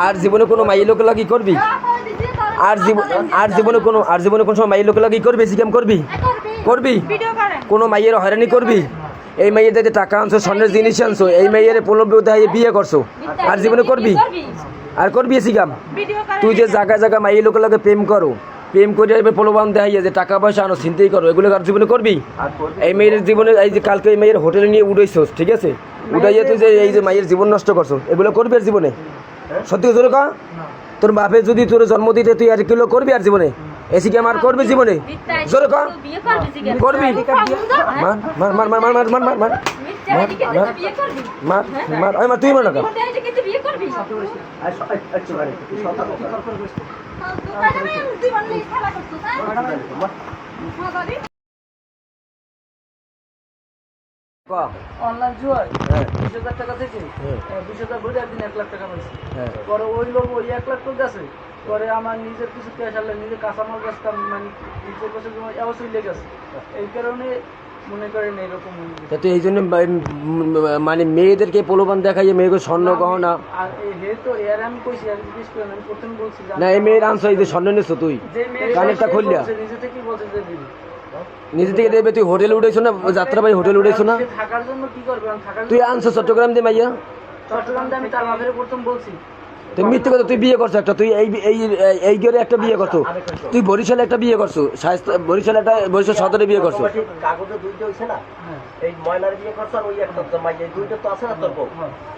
আর জীবনে কোনো মাইয়ের লোক লাগি করবি? আর জীবনে কোনো সময় মাইয়ের লোক লাগি করবি? সিকাম করবি? করবি? কোনো মাইয়ের হয়রানি করবি? এই মাইয়ের দেখে টাকা আনছো, স্বর্ণের জিনিস আনছো, এই মাইয়ের প্রলোভে বিয়ে করছো, আর জীবনে করবি? আর করবি সিকাম? তুই যে জায়গায় জায়গায় মাইয়ের লোক লাগে প্রেম করো, প্রেম করে প্রলোভন দেখাইয়া যে টাকা পয়সা আনো, চিন্তাই করো, এগুলো আর জীবনে করবি? এই মেয়ের জীবনে এই যে কালকে এই মেয়ের হোটেলে নিয়ে উড়াইছোস, ঠিক আছে, উঠাইয়া তুই যে এই যে মাইয়ের জীবন নষ্ট করছো, এগুলো করবি আর জীবনে? সত্যি তোর কা তোর বাপে যদি তোর জন্ম দিতে তুই আর কিলো করবি আর জীবনে? এসি কি আমার করবি জীবনে? জোরে কা করবি? মার মার মার মার মার মার মার মার মার মার মার মার মার তুই মার না কা অনলাইন জুয়ায় 20,000 টাকা থেকে 20,000 ভরে একদিন 1 লাখ টাকা পাইছি। পরে ওই লোক ওই 1 লাখ টাকা গেছে, পরে আমার নিজের কিছু ক্যাশ আনলে নিজে কাঁচামাল বেচতাম, মানে নিজের বছর অবশ্যই লেগেছে, এই কারণে মনে করেন এইরকম। তো এই জন্য মানে মেয়েদেরকে প্রলোভন দেখাইয়ে মেয়েকে স্বর্ণ গহনা হে তো এর আমি কইছি, আমি জিজ্ঞেস করেন, আমি প্রথম বলছি না এই মেয়ের আনছো, এই যে স্বর্ণ নিচ্ছ তুই কানেরটা খুললা নিজে থেকেই বলছে যে দিবি, নিজে থেকে দেবে। তুই হোটেল উঠেছো না, যাত্রাবাড়ি হোটেল উঠেছো না? থাকার জন্য কি করবে? তুই আনছো চট্টগ্রাম দিয়ে মাইয়া, চট্টগ্রাম দিয়ে আমি তার বাপের প্রথম বলছি। তুই মিথ্যে কথা, তুই বিয়ে করছো একটা, তুই এই এই এই গেরে একটা বিয়ে করছো, তুই বরিশালে একটা বিয়ে করছো, বরিশালে একটা বরিশাল সদরে বিয়ে করছো। কাগজে দুইটা হইছে না, এই ময়নার বিয়ে করছো আর ওই একটা তো মাইয়া, দুইটা তো আছে না তোর বউ।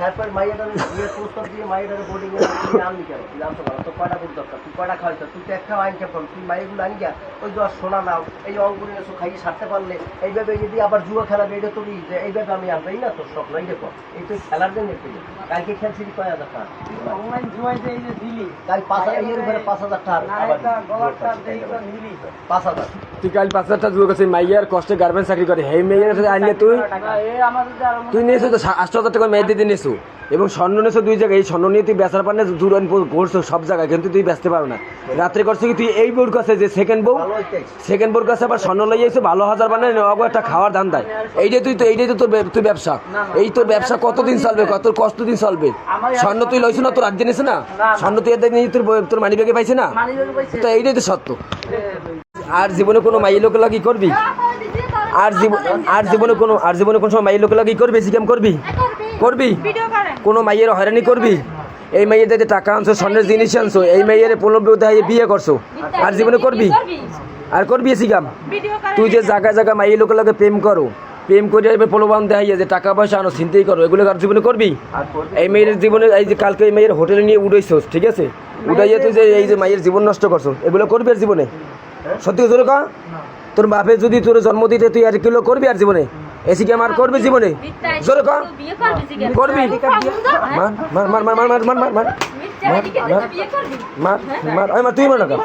তারপর মাইয়াটার বিয়ে প্রস্তাব দিয়ে মাইয়াটার বোর্ডিং এ তুই আনলি কেন? তুই জানতো না তোর কয়টা বুঝ দরকার, তুই কয়টা খাওয়াইছ, তুই তো একটা আইন কেমন, তুই মাইয়াগুলো আনি গিয়া ওই যে সোনা নাও, এই অঙ্গুরি এসো খাইয়ে সারতে পারলে এইভাবে যদি আবার জুয়া খেলাবে, এটা তোর যে এইভাবে আমি আনবো, এই না তোর স্বপ্ন, এই দেখো এই তুই খেলার জন্য কালকে খেলছিলি 6,000 টাকা অনলাইন জুয়ায় যে এই যে দিলি, কাল 5,000 উপরে 5,000 টাকা তুই কাল 5,000 টাকা জুয়া করছিস, মাইয়ার কষ্টে গার্মেন্টস চাকরি করে, হেই মেয়ের সাথে আনলে তুই নিয়েছো তো 8,000 টাকা মেয়ে দিতে নিয়েছো, এবং স্বর্ণ নিয়েছো 2 জায়গায়। এই স্বর্ণ নিয়ে তুই বেচার পারে দূর করছো সব জায়গায়, কিন্তু তুই বেচতে পারো না। রাত্রে করছো কি তুই এই বউর কাছে, যে সেকেন্ড বউর কাছে আবার স্বর্ণ লইয়াছো, ভালো হাজার বানায় অগো একটা খাওয়ার ধান দেয়। এইটাই তো তোর ব্যবসা। এই তোর ব্যবসা কতদিন চলবে, কতদিন চলবে? স্বর্ণ তুই লইছো না, তোর রাজ্যে নিস না স্বর্ণ, তুই নিয়ে তোর মানি ব্যাগে পাইছে না, তো এইটাই তো সত্য। আর জীবনে কোনো মাইয়ের লোক লাগি করবি? আর জীবনে কোনো সময় মাইয়ের লোক লাগি করবি? সিকাম করবি? করবি? কোনো মাইয়ের হয়রানি করবি? এই মাইয়ের দেখে টাকা আনছো, স্বর্ণের জিনিস আনছো, এই মাইয়ের প্রলোভে দেখাইয়ে বিয়ে করছো, আর জীবনে করবি? আর করবি সিকাম? তুই যে জায়গায় জায়গায় মাইয়ের লোক লাগে প্রেম করো, প্রেম করে প্রলোভন দেখাইয়া যে টাকা পয়সা আনো, চিন্তাই করো, এগুলো আর জীবনে করবি? এই মেয়ের জীবনে এই যে কালকে এই মেয়ের হোটেলে নিয়ে উড়াইছোস, ঠিক আছে, উঠাইয়া তুই যে এই যে মাইয়ের জীবন নষ্ট করছো, এগুলো করবি আর জীবনে? সত্যি তোর কা তোর বাপে যদি তোর জন্ম দিতে তুই আর কিলো করবি আর জীবনে? এসি কি আমার করবি জীবনে? জোরে কা করবি? মার মার মার মার মার মার মার মার মার মার মার মার তুই মার না কা